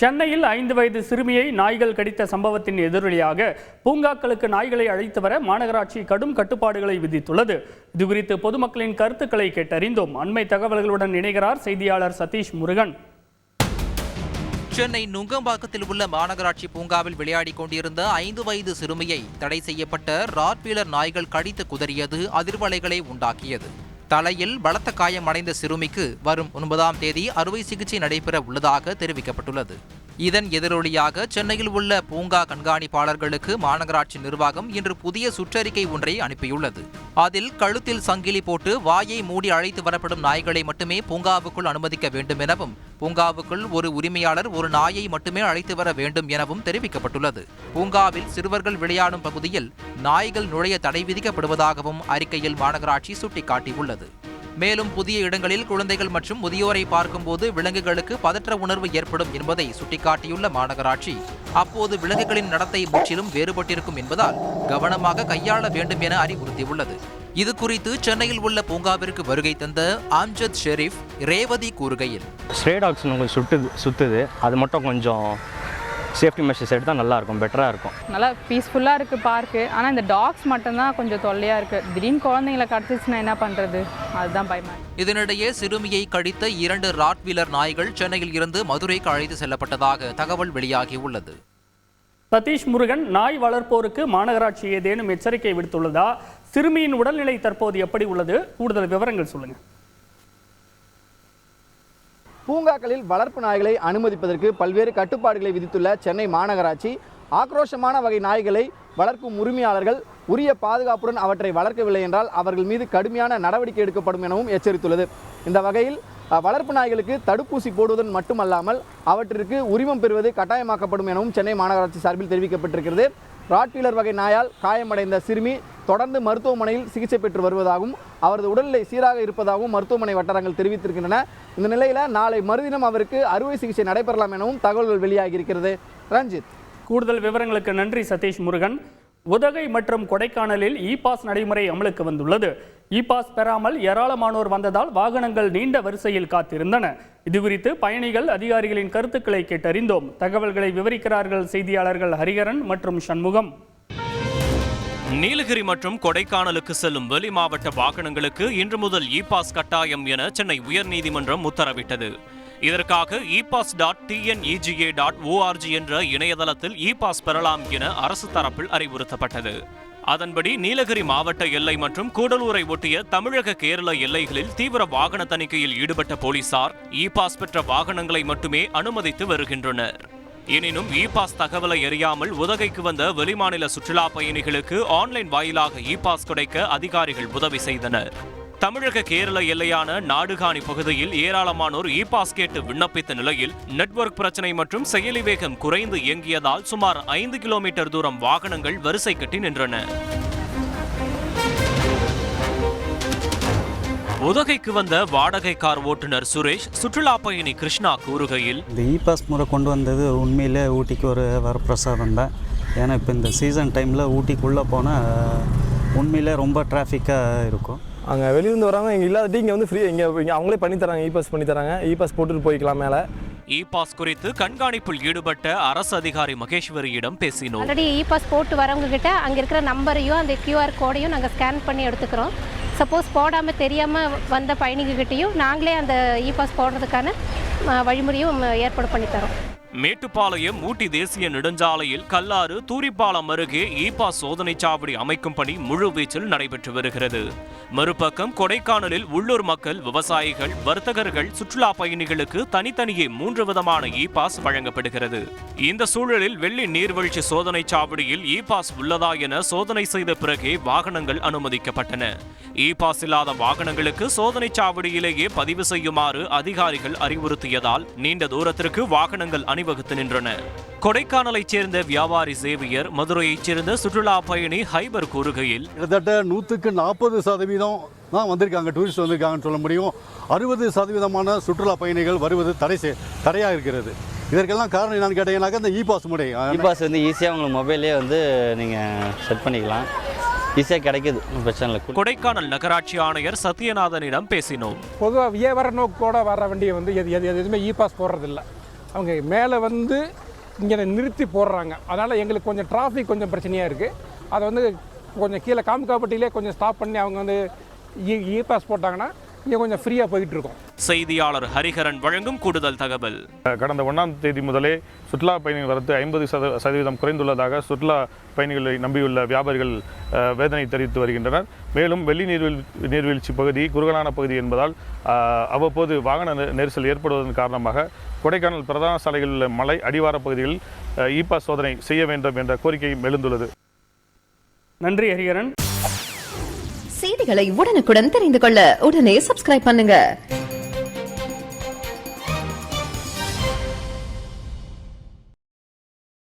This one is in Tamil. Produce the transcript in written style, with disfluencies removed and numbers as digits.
சென்னையில் 5 வயது சிறுமியை நாய்கள் கடித்த சம்பவத்தின் எதிரொலியாக பூங்காக்களுக்கு நாய்களை அழைத்து வர மாநகராட்சி கடும் கட்டுப்பாடுகளை விதித்துள்ளது. இதுகுறித்து பொதுமக்களின் கருத்துக்களை கேட்டறிந்தோம். அண்மை தகவல்களுடன் இணைகிறார் செய்தியாளர் சதீஷ் முருகன். சென்னை நுங்கம்பாக்கத்தில் உள்ள மாநகராட்சி பூங்காவில் விளையாடிக் கொண்டிருந்த 5 வயது சிறுமியை தடை செய்யப்பட்ட ராட்வீலர் நாய்கள் கடித்து குதறியது அதிர்வலைகளை உண்டாக்கியது. தலையில் பலத்த காயம் அடைந்த சிறுமிக்கு வரும் 9ஆம் தேதி அறுவை சிகிச்சை நடைபெற உள்ளதாக தெரிவிக்கப்பட்டுள்ளது. இதன் எதிரொலியாக சென்னையில் உள்ள பூங்கா கண்காணிப்பாளர்களுக்கு மாநகராட்சி நிர்வாகம் இன்று புதிய சுற்றறிக்கை ஒன்றை அனுப்பியுள்ளது. அதில் கழுத்தில் சங்கிலி போட்டு வாயை மூடி அழைத்து வரப்படும் நாய்களை மட்டுமே பூங்காவுக்குள் அனுமதிக்க வேண்டும் எனவும், பூங்காவுக்குள் ஒரு உரிமையாளர் ஒரு நாயை மட்டுமே அழைத்து வர வேண்டும் எனவும் தெரிவிக்கப்பட்டுள்ளது. பூங்காவில் சிறுவர்கள் விளையாடும் பகுதியில் நாய்கள் நுழைய தடை விதிக்கப்படுவதாகவும் அறிக்கையில் மாநகராட்சி சுட்டிக்காட்டியுள்ளது. மேலும் புதிய இடங்களில் குழந்தைகள் மற்றும் முதியோரை பார்க்கும்போது விலங்குகளுக்கு பதற்ற உணர்வு ஏற்படும் என்பதை சுட்டிக்காட்டியுள்ள மாநகராட்சி, அப்போது விலங்குகளின் நடத்தை முற்றிலும் வேறுபட்டிருக்கும் என்பதால் கவனமாக கையாள வேண்டும் என அறிவுறுத்தியுள்ளது. இது குறித்து சென்னையில் உள்ள பூங்காவிற்கு வருகை தந்த அம்ஜத் ஷெரீப் ரேவதி கூறுகையில், ஸ்ட்ரே டாக்ஸ் சுற்றுது, அது மட்டும் கொஞ்சம் சேஃப்டி மெஷர்ஸ் எடுத்தால் நல்லாயிருக்கும், பெட்டராக இருக்கும். நல்லா பீஸ்ஃபுல்லாக இருக்குது பார்க்கு. ஆனால் இந்த டாக்ஸ் மட்டும்தான் கொஞ்சம் தொல்லையாக இருக்குது. திடீர்னு குழந்தைங்களை கடத்துச்சுன்னா என்ன பண்ணுறது, அதுதான் பயமா. இதனிடையே சிறுமியை கடித்த 2 ராட்வீலர் நாய்கள் சென்னையில் இருந்து மதுரைக்கு அழைத்து செல்லப்பட்டதாக தகவல் வெளியாகியுள்ளது. சதீஷ் முருகன், நாய் வளர்ப்போருக்கு மாநகராட்சி ஏதேனும் எச்சரிக்கை விடுத்துள்ளதா? சிறுமியின் உடல்நிலை தற்போது எப்படி உள்ளது? கூடுதல் விவரங்கள் சொல்லுங்க. பூங்காக்களில் வளர்ப்பு நாய்களை அனுமதிப்பதற்கு பல்வேறு கட்டுப்பாடுகளை விதித்துள்ள சென்னை மாநகராட்சி, ஆக்ரோஷமான வகை நாய்களை வளர்க்கும் உரிமையாளர்கள் உரிய பாதுகாப்புடன் அவற்றை வளர்க்கவில்லை என்றால் அவர்கள் மீது கடுமையான நடவடிக்கை எடுக்கப்படும் எனவும் எச்சரித்துள்ளது. இந்த வகையில் வளர்ப்பு நாய்களுக்கு தடுப்பூசி போடுவதன் மட்டுமல்லாமல் அவற்றிற்கு உரிமம் பெறுவது கட்டாயமாக்கப்படும் எனவும் சென்னை மாநகராட்சி சார்பில் தெரிவிக்கப்பட்டிருக்கிறது. ராட்வீலர் வகை நாயால் காயமடைந்த சிறுமி தொடர்ந்து மருத்துவமனையில் சிகிச்சை பெற்று வருவதாகவும் அவரது உடல்நிலை சீராக இருப்பதாகவும் மருத்துவமனை வட்டாரங்கள் தெரிவித்திருக்கின்றன. இந்த நிலையில் நாளை மறுதினம் அவருக்கு அறுவை சிகிச்சை நடைபெறலாம் எனவும் தகவல்கள் வெளியாகியிருக்கிறது. ரஞ்சித், கூடுதல் விவரங்களுக்கு நன்றி சதீஷ் முருகன். உதகை மற்றும் கொடைக்கானலில் இ பாஸ் நடைமுறை அமலுக்கு வந்துள்ளது. இ பாஸ் பெறாமல் ஏராளமானோர் வந்ததால் வாகனங்கள் நீண்ட வரிசையில் காத்திருந்தன. இதுகுறித்து பயணிகள் அதிகாரிகளின் கருத்துக்களை கேட்டறிந்தோம். தகவல்களை விவரிக்கிறார்கள் செய்தியாளர்கள் ஹரிகரன் மற்றும் சண்முகம். நீலகிரி மற்றும் கொடைக்கானலுக்கு செல்லும் வெளி மாவட்ட வாகனங்களுக்கு இன்று முதல் இ பாஸ் கட்டாயம் என சென்னை உயர்நீதிமன்றம் உத்தரவிட்டது. இதற்காக epass.tnega.org என்ற இணையதளத்தில் இ பாஸ் பெறலாம் என அரசு தரப்பில் அறிவுறுத்தப்பட்டது. அதன்படி நீலகிரி மாவட்ட எல்லை மற்றும் கூடலூரை ஒட்டிய தமிழக கேரள எல்லைகளில் தீவிர வாகன தணிக்கையில் ஈடுபட்ட போலீசார் இ பாஸ் பெற்ற வாகனங்களை மட்டுமே அனுமதித்து வருகின்றனர். எனினும் இ பாஸ் தகவலை அறியாமல் உதகைக்கு வந்த வெளிமாநில சுற்றுலா பயணிகளுக்கு ஆன்லைன் வாயிலாக இ பாஸ் கிடைக்க அதிகாரிகள் உதவி செய்தனர். தமிழக கேரள எல்லையான நாடுகாணி பகுதியில் ஏராளமானோர் இ பாஸ் கேட்டு விண்ணப்பித்த நிலையில் நெட்வொர்க் பிரச்சனை மற்றும் செயலி வேகம் குறைந்து இயங்கியதால் சுமார் 5 கிலோமீட்டர் தூரம் வாகனங்கள் வரிசை கட்டி நின்றன. உதகைக்கு வந்த வாடகை கார் ஓட்டுநர் சுரேஷ் சுற்றுலா பயணி கிருஷ்ணா கூறுகையில், இந்த இ பாஸ் முறை கொண்டு வந்தது உண்மையிலே ஊட்டிக்கு ஒரு வரப்பிரசாதம் தான். ஏன்னா இப்போ இந்த சீசன் டைமில் ஊட்டிக்குள்ளே போனால் உண்மையிலே ரொம்ப டிராஃபிக்காக இருக்கும். அங்கே வெளியிருந்து வராங்க, இங்கே இல்லாதட்டி இங்கே வந்து ஃப்ரீ இங்கே அவங்களே பண்ணித்தராங்க, இ பாஸ் பண்ணித்தராங்க. இ பாஸ் போட்டுட்டு போய்க்கலாம் மேலே. இ பாஸ் குறித்து கண்காணிப்பில் ஈடுபட்ட அரசு அதிகாரி மகேஸ்வரியிடம் பேசினோம். ஆல்ரெடி இ பாஸ் போட்டு வரவங்க கிட்ட அங்கே இருக்கிற நம்பரையும் அந்த QR கோடையும் நாங்கள் ஸ்கேன் பண்ணி எடுத்துக்கிறோம். சப்போஸ் போடாமல் தெரியாமல் வந்த பயணிகிட்டையும் நாங்களே அந்த இ பாஸ் போடுறதுக்கான வழிமுறையும் ஏற்பாடு பண்ணித்தரோம். மேட்டுப்பாளையம் ஊட்டி தேசிய நெடுஞ்சாலையில் கல்லாறு தூரிப்பாலம் அருகே இ பாஸ் சோதனை சாவடி அமைக்கும் பணி முழுவீச்சில் நடைபெற்று வருகிறது. மறுபக்கம் கொடைக்கானலில் உள்ளூர் மக்கள், விவசாயிகள், வர்த்தகர்கள், சுற்றுலா பயணிகளுக்கு தனித்தனியே 3 விதமான இ பாஸ் வழங்கப்படுகிறது. இந்த சூழலில் வெள்ளி நீர்வீழ்ச்சி சோதனை சாவடியில் இ பாஸ் உள்ளதா என சோதனை செய்த பிறகே வாகனங்கள் அனுமதிக்கப்பட்டன. இ பாஸ் இல்லாத வாகனங்களுக்கு சோதனை சாவடியிலேயே பதிவு செய்யுமாறு அதிகாரிகள் அறிவுறுத்தியதால் நீண்ட தூரத்திற்கு வாகனங்கள் அணிவகுத்து நின்றன. கொடைக்கானலைச் சேர்ந்த வியாபாரி சேவியர், மதுரையைச் சேர்ந்த சுற்றுலா பயணி ஹைபர் கூறுகையில், கிட்டத்தட்ட 140% தான் வந்திருக்காங்க, டூரிஸ்ட் வந்திருக்காங்கன்னு சொல்ல முடியும். 60% சுற்றுலா பயணிகள் வருவது தடையாக இருக்கிறது. இதற்கெல்லாம் காரணம் என்னன்னு கேட்டீங்கன்னாக்கா இந்த இ பாஸ் முறை. இ பாஸ் வந்து ஈஸியாக உங்களுக்கு மொபைல்லே வந்து நீங்கள் செட் பண்ணிக்கலாம், ஈஸியாக கிடைக்குது, பிரச்சனை இல்லை. கொடைக்கானல் நகராட்சி ஆணையர் சத்யநாதனிடம் பேசினோம். பொதுவாக வியாபார நோக்கோட வர வண்டியை வந்து எதுவுமே இ பாஸ் போடுறதில்லை. அவங்க மேலே வந்து இங்கே நிறுத்தி போடுறாங்க. அதனால் எங்களுக்கு கொஞ்சம் டிராஃபிக் கொஞ்சம் பிரச்சனையாக இருக்குது. அதை வந்து கொஞ்சம் கீழே காம்காப்பட்டியிலே கொஞ்சம் ஸ்டாப் பண்ணி அவங்க வந்து இ பாஸ் போட்டாங்கன்னா இங்கே கொஞ்சம் ஃப்ரீயாக போயிட்டு இருக்கோம். செய்தியாளர் ஹரிஹரன் வழங்கும் கூடுதல் தகவல். கடந்த 1ஆம் தேதி முதலே சுற்றுலா பயணிகள் வரத்து 50% குறைந்துள்ளதாக சுற்றுலா பயணிகளை நம்பியுள்ள வியாபாரிகள் வேதனை தெரிவித்து வருகின்றனர். மேலும் வெள்ளி நீர்வீழ்ச்சி பகுதி குறுகலான பகுதி என்பதால் அவ்வப்போது வாகன நெரிசல் ஏற்படுவதன் காரணமாக கொடைக்கானல் பிரதான சாலைகளில் உள்ள மலை அடிவார பகுதிகளில் இ பாஸ் சோதனை செய்ய வேண்டும் என்ற கோரிக்கை எழுந்துள்ளது. நன்றி ஹரிஹரன். செய்திகளை உடனுக்குடன் தெரிந்து கொள்ள உடனே சப்ஸ்கிரைப் பண்ணுங்க.